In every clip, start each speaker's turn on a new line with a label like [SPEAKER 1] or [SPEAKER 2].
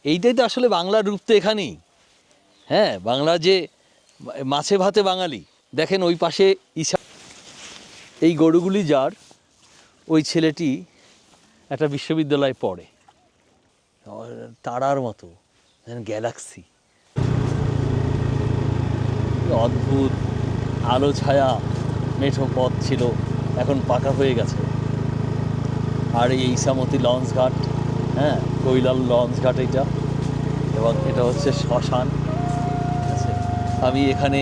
[SPEAKER 1] এইটাই তো আসলে বাংলার রূপ তো এখানেই। হ্যাঁ, বাংলা যে মাছে ভাতে বাঙালি। দেখেন ওই পাশে ঈশা, এই গরুগুলি যার, ওই ছেলেটি একটা বিশ্ববিদ্যালয়ে পড়ে, তারার মতো গ্যালাক্সি, অদ্ভুত আলো ছায়া মেঠো পথ ছিল, এখন পাকা হয়ে গেছে। আর এই ইসামতি লঞ্চ ঘাট, হ্যাঁ কৈলাল লঞ্চ ঘাট এটা, এবং এটা হচ্ছে শ্মশান। ঠিক আছে, আমি এখানে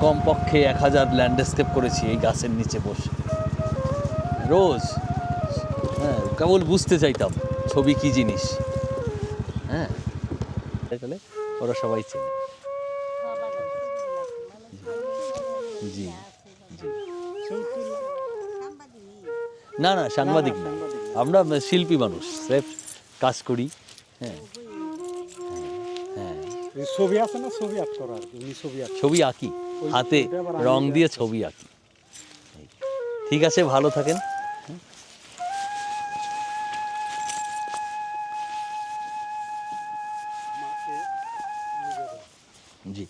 [SPEAKER 1] কমপক্ষে 1000 ল্যান্ডস্কেপ করেছি এই গাছের নিচে বসে রোজ। হ্যাঁ, কেবল বুঝতে চাইতাম ছবি কী জিনিস। হ্যাঁ, তাহলে ওরা সবাই চেনে। জি জি, না না সাংবাদিক না, আমরা শিল্পী মানুষ, স্রেফ কাজ করি। হ্যাঁ হ্যাঁ,
[SPEAKER 2] ছবি আছে না, ছবি আঁক করা আর কি,
[SPEAKER 1] ছবি আঁকি, হাতে রং দিয়ে ছবি আঁকি। ঠিক আছে, ভালো থাকেন। জি,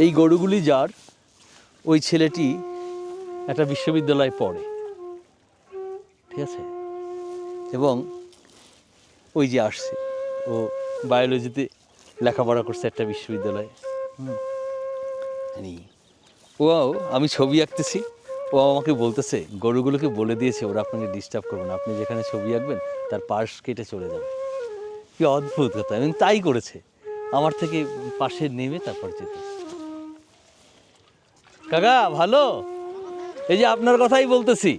[SPEAKER 1] এই গরুগুলি যার, ওই ছেলেটি একটা বিশ্ববিদ্যালয়ে পড়ে। ঠিক আছে, এবং ওই যে আসছে, ও বায়োলজিতে লেখাপড়া করছে একটা বিশ্ববিদ্যালয়ে। ও, আমি ছবি আঁকতেছি, ও আমাকে বলতেছে, গরুগুলোকে বলে দিয়েছে ওরা আপনাকে ডিস্টার্ব করবে না, আপনি যেখানে ছবি আঁকবেন তার পাশ কেটে চলে যাবে। কি অদ্ভুত কথা, এবং তাই করেছে, আমার থেকে পাশে নেমে তারপর যেতে। কাকা ভালো, এই যে আপনার কথাই বলতেছি।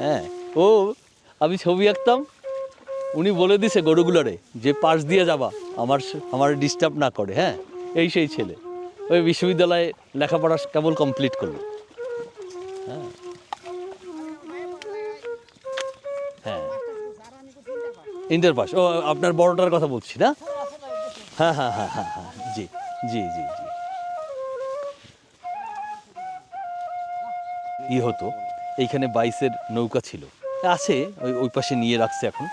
[SPEAKER 1] হ্যাঁ, ও আমি ছবি আঁকতাম, উনি বলে দিছে গরুগুলোরে যে পাশ দিয়ে যাবা, আমার ডিস্টার্ব না করে। হ্যাঁ, এই সেই ছেলে, ওই বিশ্ববিদ্যালয়ে লেখাপড়া কেবল কমপ্লিট করলো। হ্যাঁ হ্যাঁ, ইন্টার পাস। ও, আপনার বড়টার কথা বলছি না? হ্যাঁ হ্যাঁ হ্যাঁ হ্যাঁ হ্যাঁ, জি জি জি জি। হতো এইখানে 22-এর নৌকা ছিল, আছে ওই ওই পাশে নিয়ে রাখছে এখন।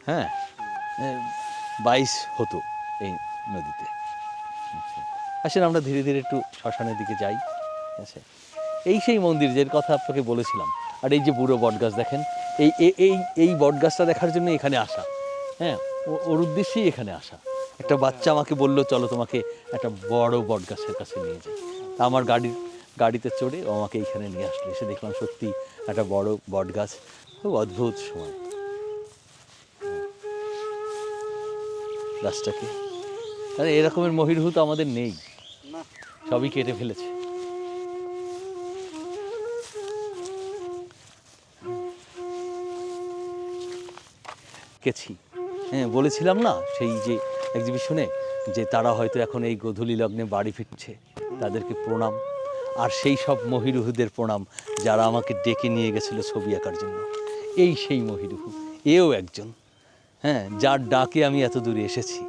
[SPEAKER 1] হ্যাঁ, 22 হতো এই নদীতে। আসেন আমরা ধীরে ধীরে একটু শ্মশানের দিকে যাই। ঠিক আছে, এই সেই মন্দির যের কথা আপনাকে বলেছিলাম। আর এই যে বুড়ো বটগাছ দেখেন, এই এই এই বটগাছটা দেখার জন্য এখানে আসা। হ্যাঁ, ওর উদ্দেশ্যেই এখানে আসা। একটা বাচ্চা আমাকে বললো চলো তোমাকে একটা বড় বটগাছের কাছে নিয়ে যাই। তা আমার গাড়িতে চড়ে ও আমাকে এইখানে নিয়ে আসলো, এসে দেখলাম সত্যি একটা বড় বটগাছ। খুব অদ্ভুত সময় গাছটাকে। তাহলে এরকমের মহিরুহ তো আমাদের নেই, সবই কেটে ফেলেছে। গেছি, হ্যাঁ বলেছিলাম না সেই যে এক্সিবিশনে, যে তারা হয়তো এখন এই গোধূলি লগ্নে বাড়ি ফিরছে, তাদেরকে প্রণাম। আর সেই সব মহিরুহদের প্রণাম যারা আমাকে ডেকে নিয়ে গেছিলো ছবি আঁকার জন্য। এই সেই মহিরুহু, এও একজন। হ্যাঁ, যার ডাকে আমি এত দূরে এসেছি।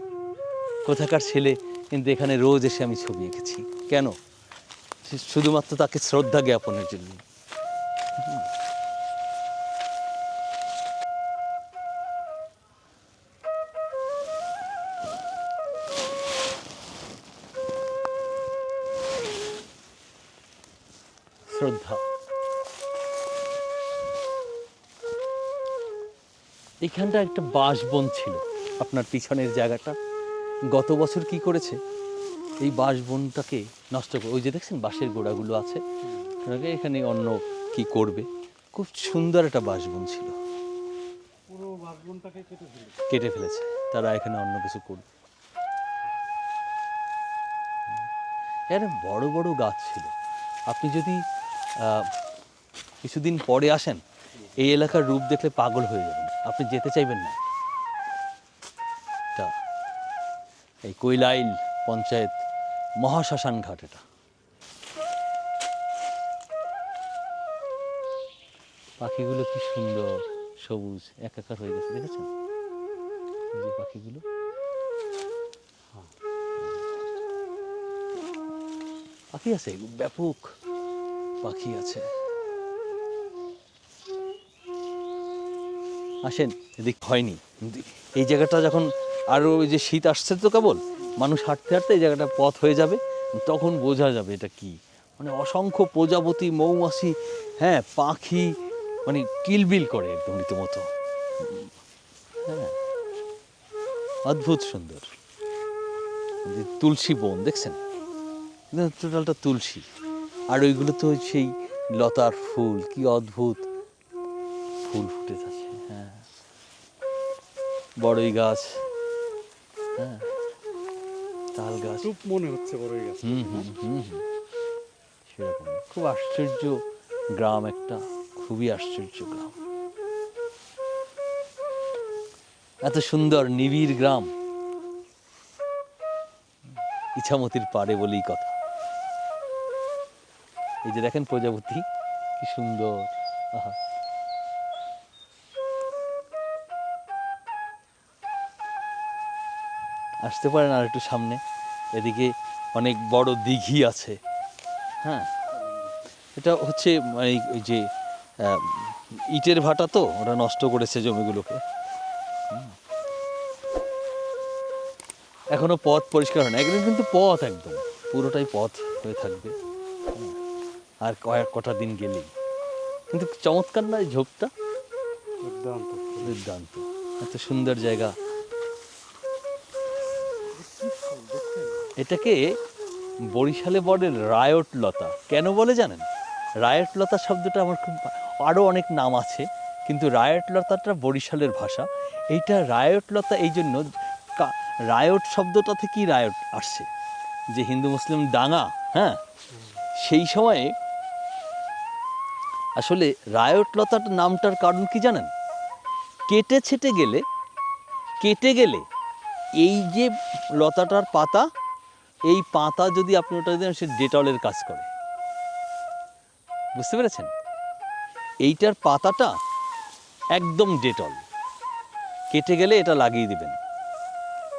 [SPEAKER 1] কোথাকার ছেলে, কিন্তু এখানে রোজ এসে আমি ছবি এঁকেছি। কেন? শুধুমাত্র তাকে শ্রদ্ধা জ্ঞাপনের জন্য। শ্রদ্ধা। এখানটা একটা বাঁশবন ছিল, আপনার পিছনের জায়গাটা। গত বছর কি করেছে, এই বাঁশবনটাকে নষ্ট করে, ওই যে দেখছেন বাঁশের গোড়াগুলো আছে, এখানে অন্য কি করবে। খুব সুন্দর একটা বাঁশবন ছিল,
[SPEAKER 2] পুরো বাঁশবনটাকে
[SPEAKER 1] কেটে ফেলেছে। তারা এখানে অন্য কিছু করবে। এর বড় বড় গাছ ছিল। আপনি যদি কিছুদিন পরে আসেন, এই এলাকার রূপ দেখলে পাগল হয়ে যাবেন, আপনি যেতে চাইবেন না। এটা এই কৈলাইল পঞ্চায়েত মহাশ্মশান ঘাট এটা। পাখিগুলো কি সুন্দর, সবুজ একাকার হয়ে গেছে, দেখেছেন এই যে পাখিগুলো। পাখি আছে, ব্যাপক পাখি আছে। আসেন, এদিক হয়নি কিন্তু এই জায়গাটা যখন আরও ওই যে শীত আসছে তো কেবল, মানুষ হাঁটতে হাঁটতে এই জায়গাটা পথ হয়ে যাবে, তখন বোঝা যাবে এটা কি। মানে অসংখ্য প্রজাপতি, মৌমাছি, হ্যাঁ পাখি, মানে কিলবিল করে একদম রীতিমতো। হ্যাঁ, অদ্ভুত সুন্দর। যে তুলসী বন দেখছেন, টোটালটা তুলসী, আর ওইগুলো তো সেই লতার ফুল, কি অদ্ভুত ফুল ফুটে আছে। হ্যাঁ, বড়ই গাছ, হ্যাঁ তাল গাছ,
[SPEAKER 2] খুব মনে হচ্ছে বড়ই গাছ।
[SPEAKER 1] হুম হুম হুম হুম, সেরকম খুব আশ্চর্য গ্রাম একটা, খুবই আশ্চর্য গ্রাম, এত সুন্দর নিবিড় গ্রাম, ইছামতির পাড়ে বলেই কথা। এই যে দেখেন প্রজাপতি কি সুন্দর, আহা। আসতে পারেন আর একটু সামনে, এদিকে অনেক বড় দিঘি আছে। হ্যাঁ, এটা হচ্ছে ওই যে ইটের ভাটা, তো ওরা নষ্ট করেছে জমিগুলোকে। এখনো পথ পরিষ্কার হয় না, একদিন কিন্তু পথ একদম পুরোটাই পথ হয়ে থাকবে। আর কটা দিন গেলেই কিন্তু চমৎকার না এই ঝোপটা,
[SPEAKER 2] দুর্দান্ত।
[SPEAKER 1] দুর্দান্ত, এত সুন্দর জায়গা। এটাকে বরিশালে বলে রায়ট লতা। কেন বলে জানেন? রায়ট লতা শব্দটা আমার খুব, আরও অনেক নাম আছে, কিন্তু রায়ট লতাটা বরিশালের ভাষা। এইটা রায়ট লতা এই জন্য, রায়ট শব্দটা থেকেই রায়ট আসছে, যে হিন্দু মুসলিম দাঙ্গা, হ্যাঁ সেই সময়ে আসলে রায়ট লতার নামটার কারণ কি জানেন? কেটে গেলে এই যে লতাটার পাতা, এই পাতা যদি আপনি ওটা দেন, সে ডেটলের কাজ করে, বুঝতে পেরেছেন? এইটার পাতাটা একদম ডেটল, কেটে গেলে এটা লাগিয়ে দিবেন।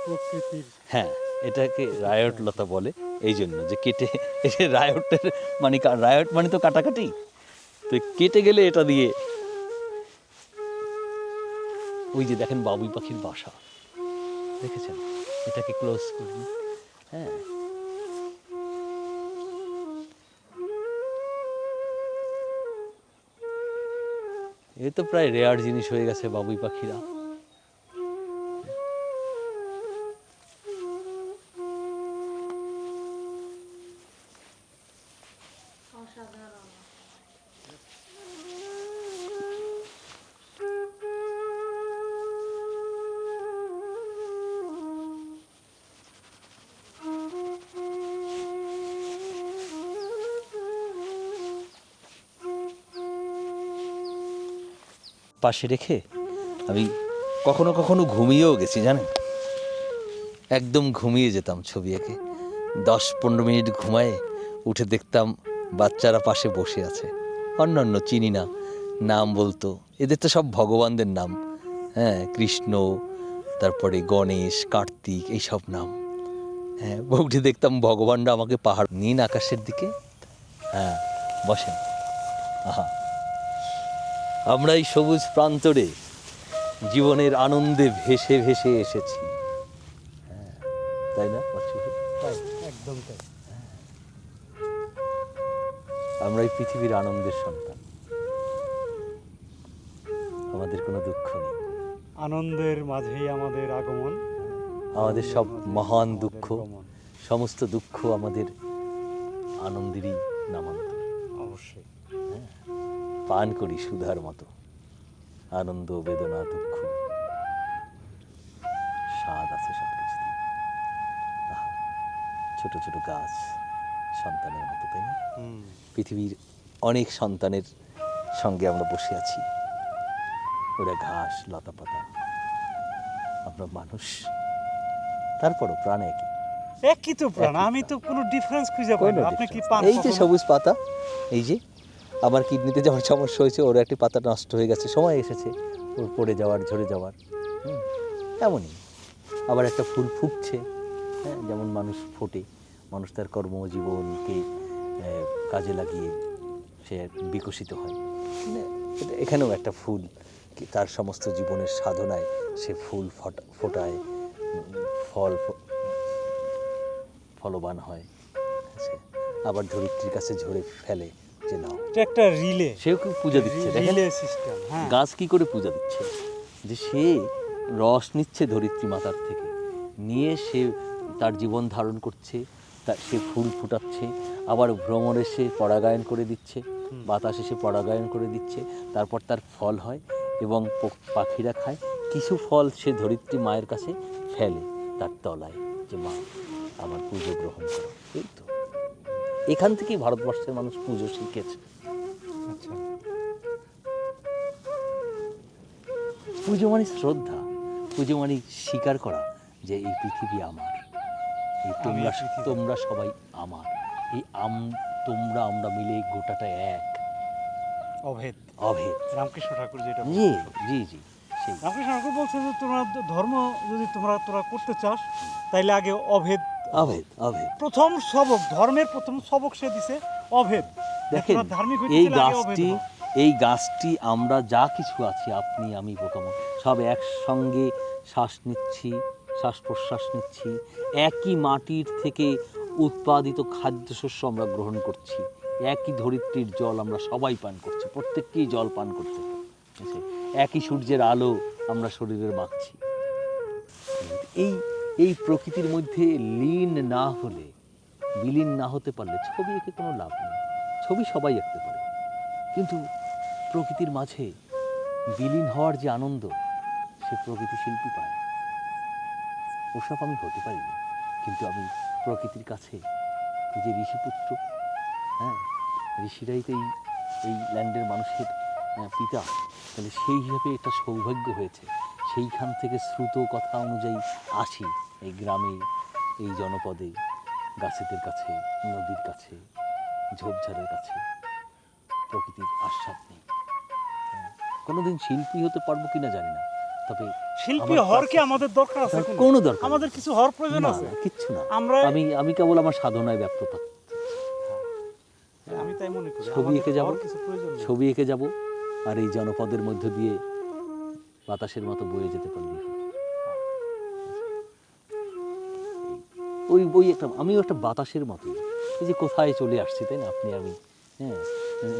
[SPEAKER 2] প্রকৃতির।
[SPEAKER 1] হ্যাঁ, এটাকে রায়ট লতা বলে এই জন্য, যে কেটে, রায়টের মানে রায়ট মানে তো কাটাকাটি, তো কেটে গেলে এটা দিয়ে। ওই যে দেখেন বাবুই পাখির বাসা, দেখেছেন? এটাকে ক্লোজ করুন। হ্যাঁ, এ তো প্রায় রেয়ার জিনিস হয়ে গেছে বাবুই পাখিরা। পাশে রেখে আমি কখনো কখনো ঘুমিয়েও গেছি, জানেন, একদম ঘুমিয়ে যেতাম ছবি এঁকে। 10-15 মিনিট ঘুমায়ে উঠে দেখতাম বাচ্চারা পাশে বসে আছে, অন্যান্য চিনি না, নাম বলতো, এদের তো সব ভগবানদের নাম, হ্যাঁ কৃষ্ণ, তারপরে গণেশ, কার্তিক, এইসব নাম। হ্যাঁ, উঠে দেখতাম ভগবানরা আমাকে পাহাড়, নীল আকাশের দিকে, হ্যাঁ বসেন, আহা, আমরা এই সবুজ প্রান্তরে জীবনের আনন্দে ভেসে ভেসে এসেছি, হ্যাঁ তাই না বাচ্চু ভাই?
[SPEAKER 2] তাই, একদম তাই।
[SPEAKER 1] আমরা এই পৃথিবীর আনন্দের সন্তান, আমাদের কোনো দুঃখ নেই,
[SPEAKER 2] আনন্দের মাঝেই আমাদের আগমন,
[SPEAKER 1] আমাদের সব
[SPEAKER 2] মাঝেই
[SPEAKER 1] মহান
[SPEAKER 2] আমাদের
[SPEAKER 1] দুঃখ,
[SPEAKER 2] গমন।
[SPEAKER 1] সমস্ত দুঃখ আমাদের আনন্দেরই নামান্তর।
[SPEAKER 2] অবশ্যই।
[SPEAKER 1] পান করি সুধার মতো, আনন্দ বেদনা দুঃখ স্বাদ আছে সব কিছুতে। ছোট ছোট গাছ সন্তানের মতো, তাই না? পৃথিবীর অনেক সন্তানের সঙ্গে আমরা বসে আছি, ওরা ঘাস লতা পাতা, আমরা মানুষ, তারপরও প্রাণ একই।
[SPEAKER 2] একই তো প্রাণ,
[SPEAKER 1] একই
[SPEAKER 2] আমি
[SPEAKER 1] প্রাণ।
[SPEAKER 2] তো কোনো ডিফারেন্স খুঁজে পাই না। আপনি কি পান
[SPEAKER 1] এই যে
[SPEAKER 2] কখনো?
[SPEAKER 1] সবুজ পাতা, এই যে আমার কিডনিতে যেমন সমস্যা হয়েছে, ওর একটি পাতা নষ্ট হয়ে গেছে, সময় এসেছে ওর পড়ে যাওয়ার, ঝরে যাওয়ার। এমনই আবার একটা ফুল ফুটছে, হ্যাঁ, যেমন মানুষ ফোটে, মানুষ তার কর্মজীবনকে কাজে লাগিয়ে সে বিকশিত হয়। মানে এখানেও একটা ফুল তার সমস্ত জীবনের সাধনায় সে ফুল ফোটায়, ফল ফলবান হয়। আচ্ছা, আবার ধরিত্রীর কাছে ঝরে ফেলে যে নাও,
[SPEAKER 2] এটা একটা রিলে,
[SPEAKER 1] সেও কি পূজা দিচ্ছে, দেখেন
[SPEAKER 2] রিলে সিস্টেম। হ্যাঁ,
[SPEAKER 1] গাছ কি করে পূজা দিচ্ছে, যে সে রস নিচ্ছে ধরিত্রী মাতার থেকে, নিয়ে সে তার জীবন ধারণ করছে, সে ফুল ফুটাচ্ছে, আবার ভ্রমণে সে পরাগায়ন করে দিচ্ছে, বাতাসে সে পরাগায়ন করে দিচ্ছে, তারপর তার ফল হয় এবং পাখিরা খায়। কিছু ফল সে ধরিত্রী মায়ের কাছে ফেলে তার তলায়, যে মা আমার পুজো গ্রহণ করো। এই তো এখান থেকেই ভারতবর্ষের মানুষ পুজো শিখেছে।
[SPEAKER 2] আচ্ছা,
[SPEAKER 1] পুজো মানে শ্রদ্ধা, পুজো মানে স্বীকার করা যে এই পৃথিবী আমার, এই তোমরা
[SPEAKER 2] পৃথিবী।
[SPEAKER 1] তোমরা সবাই আমার, এই তোমরা আমরা মিলে গোটাটা এক,
[SPEAKER 2] অভেদ।
[SPEAKER 1] অভেদ।
[SPEAKER 2] রামকৃষ্ণ ঠাকুর যেটা
[SPEAKER 1] জি
[SPEAKER 2] বলছেন।
[SPEAKER 1] জি জি, সেই
[SPEAKER 2] রামকৃষ্ণ ঠাকুর বলছে যে তোমরা ধর্ম যদি তোরা করতে চাস, তাইলে আগে অভেদ।
[SPEAKER 1] অভেদ, অভেদ।
[SPEAKER 2] প্রথম সবক, ধর্মের প্রথম সবক সে দিছে অভেদ।
[SPEAKER 1] দেখেন
[SPEAKER 2] তোমরা ধার্মিক হইতে
[SPEAKER 1] এই
[SPEAKER 2] গেলে আগে অভেদ
[SPEAKER 1] গাছটি,
[SPEAKER 2] হও।
[SPEAKER 1] এই গাছটি আমরা যা কিছু আছি, আপনি আমি পোকামো, সব একসঙ্গে শ্বাস নিচ্ছি, শ্বাস প্রশ্বাস নিচ্ছি, একই মাটির থেকে উৎপাদিত খাদ্যশস্য আমরা গ্রহণ করছি, একই ধরিত্রীর জল আমরা সবাই পান করছি, প্রত্যেককেই জল পান করতে হচ্ছে, একই সূর্যের আলো আমরা শরীরে মাখছি। এই এই প্রকৃতির মধ্যে লীন না হলে, বিলীন না হতে পারলে ছবি এঁকে কোনো লাভ নেই। ছবি সবাই আঁকতে পারে, কিন্তু প্রকৃতির মাঝে বিলীন হওয়ার যে আনন্দ, সে প্রকৃতি শিল্পী পায়। ওসব আমি হতে পারিনি, কিন্তু আমি প্রকৃতির কাছে, এই যে ঋষিপুত্র, হ্যাঁ, ঋষিরাই তো এই ল্যান্ডের মানুষের পিতা, তাহলে সেই হিসাবে এটা সৌভাগ্য হয়েছে। সেইখান থেকে শ্রুত কথা অনুযায়ী আসি এই গ্রামে, এই জনপদে, গাছেদের কাছে, নদীর কাছে, ঝোপঝাড়ের কাছে প্রকৃতির আস্বাদ নেই। কোনোদিন শিল্পী হতে পারবো কিনা জানি না, তবে
[SPEAKER 2] শিল্পী
[SPEAKER 1] আমার
[SPEAKER 2] হওয়ার কি
[SPEAKER 1] কাছে
[SPEAKER 2] আমাদের দরকার আছে?
[SPEAKER 1] কোনো দরকার
[SPEAKER 2] আমাদের
[SPEAKER 1] নেই।
[SPEAKER 2] কিছু হওয়ার প্রয়োজন
[SPEAKER 1] না,
[SPEAKER 2] আছে?
[SPEAKER 1] না, কিচ্ছু না।
[SPEAKER 2] আমরা
[SPEAKER 1] আমি কেবল আমার সাধনায় ব্যপ্ত থাকি।
[SPEAKER 2] আমি তাই মনে করি,
[SPEAKER 1] ছবি
[SPEAKER 2] আমাদের
[SPEAKER 1] এঁকে যাব,
[SPEAKER 2] হওয়ার কিছু প্রয়োজন নেই।
[SPEAKER 1] ছবি এঁকে যাব, আর এই জনপদের মধ্য দিয়ে বাতাসের মতো বয়ে যেতে পারলেই হলো। ওই একটা, আমিও একটা বাতাসের মতোই, এই যে কোথায় চলে আসছি, তাই না, আপনি আমি, হ্যাঁ,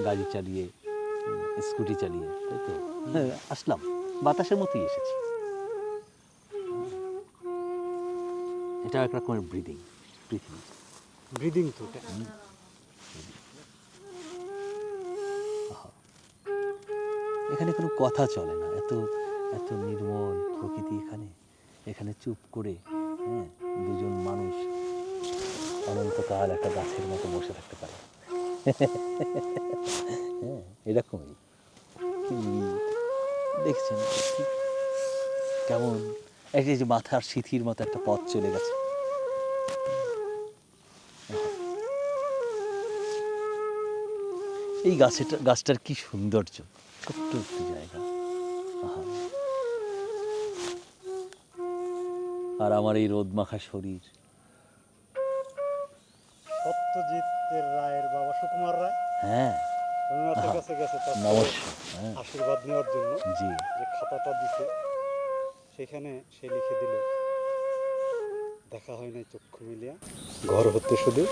[SPEAKER 1] গাড়ি চালিয়ে, স্কুটি চালিয়ে, তাই তো, হ্যাঁ, আসলাম, বাতাসের মতোই এসেছি। এটা এক রকমের ব্রিদিং, পৃথিবী।
[SPEAKER 2] ব্রিদিং তো এটা।
[SPEAKER 1] এখানে কোনো কথা চলে না, এত এত নির্মল প্রকৃতি এখানে, এখানে চুপ করে, হ্যাঁ, দুজন মানুষ অনন্তকাল একটা গাছের মতো বসে থাকতে পারে। হ্যাঁ, এরকমই। দেখছেন ঠিক কেমন একটা, যে মাথার সিথির মতো একটা পথ চলে গেছে। এই গাছটার কি সৌন্দর্য, ছোট্ট একটু জায়গা। আহা। আর আমার এই রোদ মাখা শরীর।
[SPEAKER 2] সত্যজিৎ রায়ের বাবা সুকুমার রায়
[SPEAKER 1] হ্যাঁ,
[SPEAKER 2] রবীন্দ্রনাথের কাছে গেছে তার
[SPEAKER 1] নমস্কার। হ্যাঁ,
[SPEAKER 2] আশীর্বাদ নেওয়ার জন্য।
[SPEAKER 1] জি,
[SPEAKER 2] যে খাতাটা দিছে, সেখানে সে লিখে দিল, দেখা হয় নাই চক্ষু মিলিয়া, ঘর হতে শুধু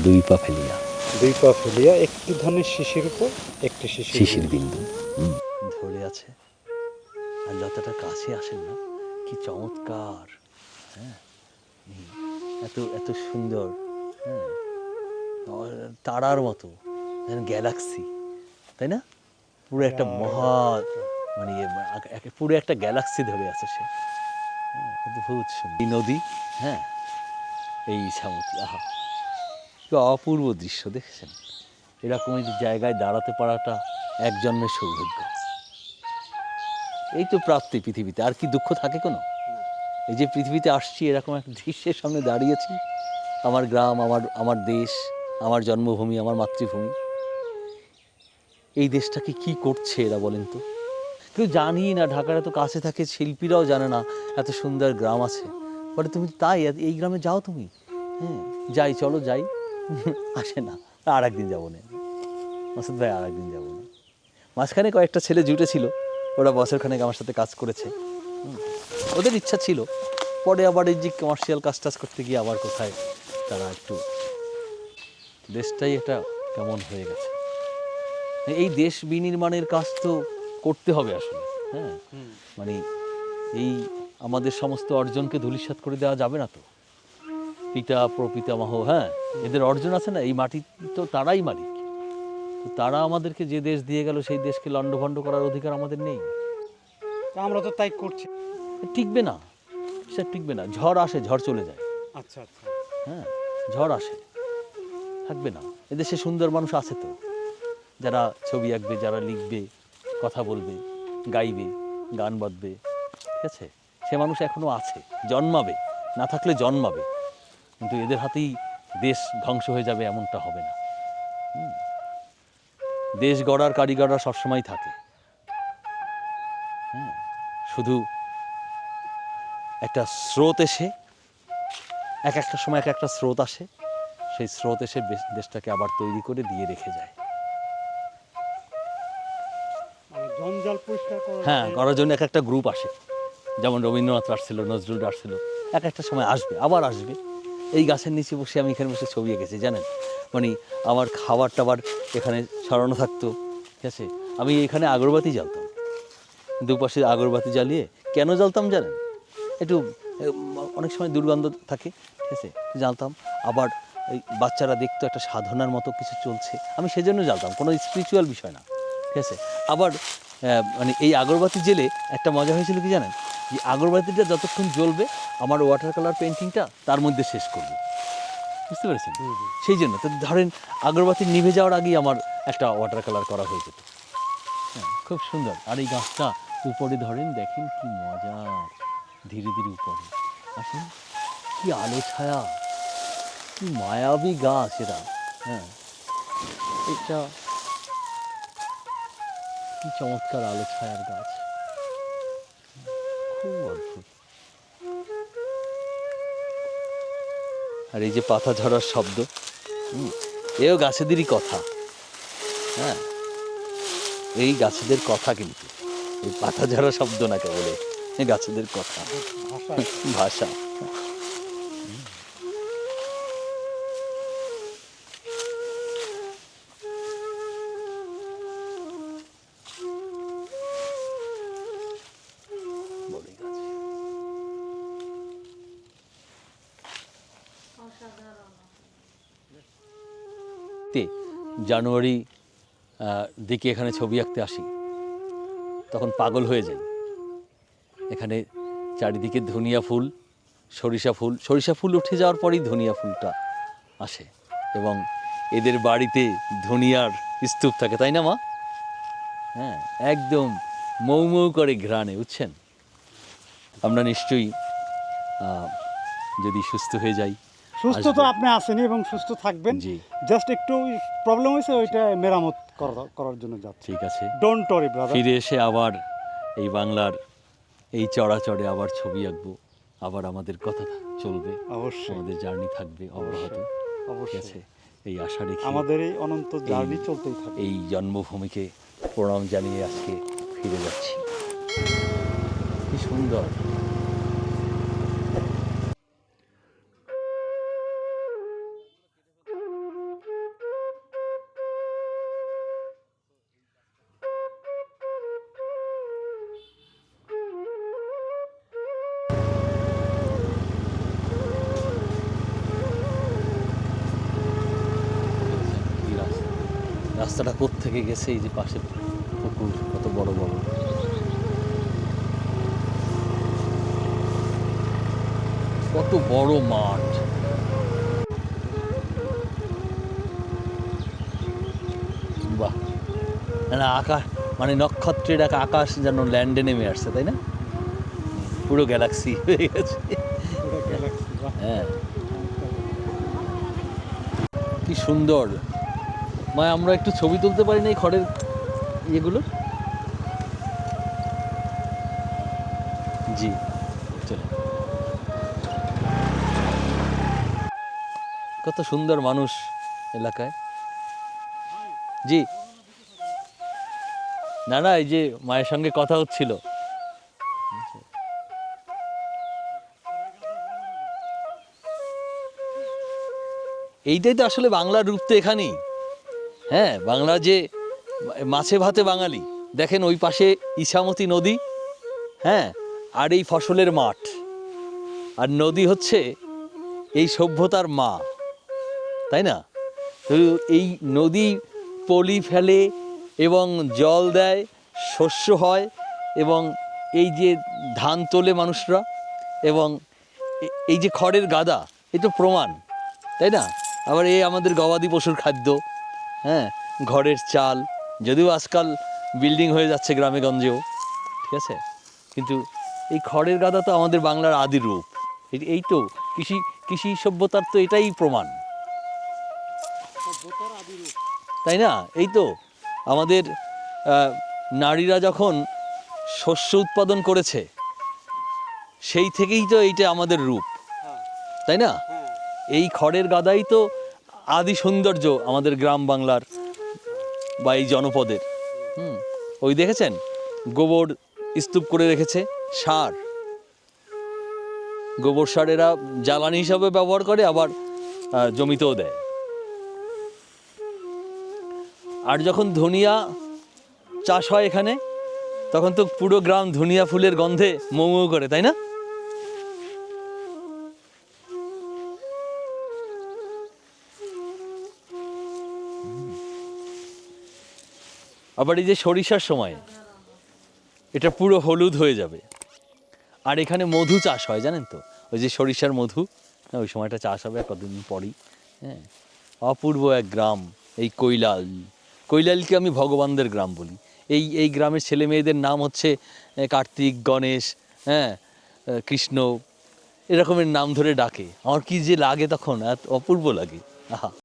[SPEAKER 1] দুই পা ফেলিয়া,
[SPEAKER 2] দুই পা ফেলিয়া, একটি ধানের শিশির উপর একটি
[SPEAKER 1] শিশির বিন্দু ধরে আছে। আর যতটা কাছে আসেন না, কি চমৎকার, হ্যাঁ, এত এত সুন্দর, হ্যাঁ, তারার মতো, গ্যালাক্সি, তাই না, পুরো একটা মহা, মানে পুরো একটা গ্যালাক্সি ধরে আছে সে, অদ্ভুত সুন্দর এই নদী, হ্যাঁ, এই সামুদ্র, আহা, কি অপূর্ব দৃশ্য দেখছেন। এরকম জায়গায় দাঁড়াতে পারাটা এক জন্মের সৌভাগ্য। এই তো প্রাপ্তি পৃথিবীতে, আর কি দুঃখ থাকে কোনো? এই যে পৃথিবীতে আসছি, এরকম একটা দৃশ্যের সামনে দাঁড়িয়েছি, আমার গ্রাম, আমার দেশ, আমার জন্মভূমি, আমার মাতৃভূমি, এই দেশটাকে কি করছে এরা বলেন তো? কেউ জানি না, ঢাকার এত কাছে থাকে, শিল্পীরাও জানে না এত সুন্দর গ্রাম আছে। বলে তুমি তাই এই গ্রামে যাও তুমি? হ্যাঁ যাই, চলো যাই। আসে না, আর একদিন যাবো না মাসুদ ভাই, আর একদিন যাবো না। মাঝখানে কয়েকটা ছেলে জুটেছিল, ওরা বছরখানেক আমার সাথে কাজ করেছে। ওদের ইচ্ছা ছিল, পরে আবার এই যে কমার্শিয়াল কাজ টাজ করতে গিয়ে আবার কোথায় তারা একটু, দেশটাই এটা কেমন হয়ে গেছে। এই দেশ বিনির্মাণের কাজ তো করতে হবে আসলে। হ্যাঁ মানে এই আমাদের সমস্ত অর্জনকে ধূলিসাৎ করে দেওয়া যাবে না তো। পিতা প্রপিতামহ, হ্যাঁ এদের অর্জন আছে না, এই মাটি তো তারাই মালিক। তো তারা আমাদেরকে যে দেশ দিয়ে গেল সেই দেশকে লণ্ডভণ্ড করার অধিকার আমাদের নেই।
[SPEAKER 2] আমরা তো তাই করছি।
[SPEAKER 1] টিকবে না, সে টিকবে না। ঝড় আসে, ঝড় চলে যায়।
[SPEAKER 2] আচ্ছা আচ্ছা।
[SPEAKER 1] হ্যাঁ ঝড় আসে, থাকবে না। এদেশে সুন্দর মানুষ আছে তো, যারা ছবি আঁকবে, যারা লিখবে, কথা বলবে, গাইবে, গান বাঁধবে, ঠিক আছে, সে মানুষ এখনো আছে, জন্মাবে, না থাকলে জন্মাবে। কিন্তু এদের হাতেই দেশ ধ্বংস হয়ে যাবে এমনটা হবে না। দেশ গড়ার কারিগররা সবসময় থাকে। হ্যাঁ শুধু একটা স্রোত এসে, এক একটা সময় এক একটা স্রোত আসে, সেই স্রোত এসে দেশটাকে আবার তৈরি করে দিয়ে রেখে যায়।
[SPEAKER 2] মানে জঞ্জাল পরিষ্কার করার
[SPEAKER 1] হ্যাঁ করার জন্য এক একটা গ্রুপ আসে, যেমন রবীন্দ্রনাথ আসছিল, নজরুল আসছিল, এক একটা সময় আসবে, আবার আসবে। এই গাছের নিচে বসে আমি এখানে বসে ছবি এঁকেছি জানেন, মানে আমার খাবার টাবার এখানে ছড়ানো থাকতো, ঠিক আছে। আমি এখানে আগরবাতি জ্বালতাম, দুপাশে আগরবাতি জ্বালিয়ে কেন জ্বালতাম জানেন? একটু অনেক সময় দুর্গন্ধ থাকে, ঠিক আছে, জ্বালতাম। আবার এই বাচ্চারা দেখতো একটা সাধনার মতো কিছু চলছে, আমি সেজন্য জ্বালতাম, কোনো স্পিরিচুয়াল বিষয় না, ঠিক আছে। আবার মানে এই আগরবাতি জেলে একটা মজা হয়েছিল কি জানেন, যে আগরবাতিটা যতক্ষণ জ্বলবে আমার ওয়াটার কালার পেন্টিংটা তার মধ্যে শেষ করব, বুঝতে পেরেছেন? সেই জন্য তো ধরেন আগরবাতি নিভে যাওয়ার আগেই আমার একটা ওয়াটার কালার করা হয়ে যেত। হ্যাঁ খুব সুন্দর। আর এই গাছটা উপরে ধরেন, দেখেন কি মজা, ধীরে ধীরে উপরে আসেন, কি আলো ছায়া, কি মায়াবী গাছ এরা। হ্যাঁ এটা কি চমৎকার আলো ছায়ার গাছ, খুব অদ্ভুত। আর এই যে পাতা ঝরার শব্দ, এও গাছেদেরই কথা। হ্যাঁ এই গাছেদের কথা, কিন্তু এই পাতা ঝরা শব্দ না কেবল, এই গাছেদের কথা, ভাষা। বড়ই গাছ। জানুয়ারি দিকে এখানে ছবি আঁকতে আসি, তখন পাগল হয়ে যাই। এখানে চারিদিকে ধনিয়া ফুল, সরিষা ফুল উঠে যাওয়ার পরেই ধনিয়া ফুলটা আসে, এবং এদের বাড়িতে ধনিয়ার স্তূপ থাকে, তাই না মা? হ্যাঁ একদম মৌ মৌ করে ঘ্রাণে, বুঝছেন। আমরা নিশ্চয়ই যদি সুস্থ হয়ে যাই,
[SPEAKER 2] সুস্থ তো আপনি আসেনি এবং সুস্থ থাকবেন।
[SPEAKER 1] জি
[SPEAKER 2] জাস্ট একটু প্রবলেম হয়েছে, ওইটা মেরামত করার জন্য যাচ্ছি।
[SPEAKER 1] ঠিক আছে,
[SPEAKER 2] ডোন্ট ওয়ারি ব্রাদার।
[SPEAKER 1] ফিরে এসে আবার এই বাংলার এই চড়াচড়ে আবার ছবি আঁকবো, আবার আমাদের কথা চলবে,
[SPEAKER 2] অবশ্যই
[SPEAKER 1] আমাদের জার্নি থাকবে অব্যাহত, ঠিক
[SPEAKER 2] অবশ্যই
[SPEAKER 1] আছে। এই আশা রেখে
[SPEAKER 2] আমাদের এই অনন্ত জার্নি চলতেই থাকে।
[SPEAKER 1] এই জন্মভূমিকে প্রণাম জানিয়ে আজকে ফিরে যাচ্ছি। কি সুন্দর। কি রাস্তা, রাস্তাটা কোত্থেকে গেছে, এই যে পাশে পুকুর কত বড় বড়, কত বড় মাঠ। বাহ, না আকাশ মানে নক্ষত্রের এক আকাশ যেন ল্যান্ডে নেমে আসছে, তাই না? পুরো গ্যালাক্সি হয়ে গেছে। হ্যাঁ কি সুন্দর। মা আমরা একটু ছবি তুলতে পারি না এই খড়ের এগুলো? জি, চলো। কত সুন্দর মানুষ এলাকায়। জি, না না, এই যে মায়ের সঙ্গে কথা হচ্ছিল। এইটাই তো আসলে বাংলার রূপ, তো এখানেই। হ্যাঁ, বাংলা যে মাছে ভাতে বাঙালি। দেখেন ওই পাশে ইছামতি নদী, হ্যাঁ, আর এই ফসলের মাঠ, আর নদী হচ্ছে এই সভ্যতার মা, তাই না? তো এই নদী পলি ফেলে এবং জল দেয়, শস্য হয়, এবং এই যে ধান তোলে মানুষরা, এবং এই যে খড়ের গাদা, এ তো প্রমাণ, তাই না? আবার এই আমাদের গবাদি পশুর খাদ্য, হ্যাঁ, ঘরের চাল, যদিও আজকাল বিল্ডিং হয়ে যাচ্ছে গ্রামে গঞ্জেও, ঠিক আছে, কিন্তু এই খড়ের গাদা তো আমাদের বাংলার আদি রূপ। এই তো কৃষি কৃষি সভ্যতার তো এটাই প্রমাণ, তাই না? এই তো আমাদের নারীরা যখন শস্য উৎপাদন করেছে, সেই থেকেই তো এইটা আমাদের রূপ, তাই না? এই খড়ের গাদাই তো আদি সৌন্দর্য আমাদের গ্রাম বাংলার বা এই জনপদের। ওই দেখেছেন গোবর স্তূপ করে রেখেছে, সার, গোবর সার এরা জ্বালানি হিসাবে ব্যবহার করে, আবার জমিতেও দেয়। আর যখন ধনিয়া চাষ হয় এখানে, তখন তো পুরো গ্রাম ধনিয়া ফুলের গন্ধে মৌ মৌ করে, তাই না? আবার এই যে সরিষার সময় এটা পুরো হলুদ হয়ে যাবে। আর এখানে মধু চাষ হয়, জানেন তো? ওই যে সরিষার মধু, ওই সময়টা চাষ হবে কতদিন পরই। হ্যাঁ, অপূর্ব এক গ্রাম এই কৈলাল। কৈলালকে আমি ভগবানদের গ্রাম বলি। এই গ্রামের ছেলে মেয়েদের নাম হচ্ছে কার্তিক, গণেশ, হ্যাঁ, কৃষ্ণ, এরকমের নাম ধরে ডাকে। আমার কি যে লাগে তখন, এত অপূর্ব লাগে। আহা।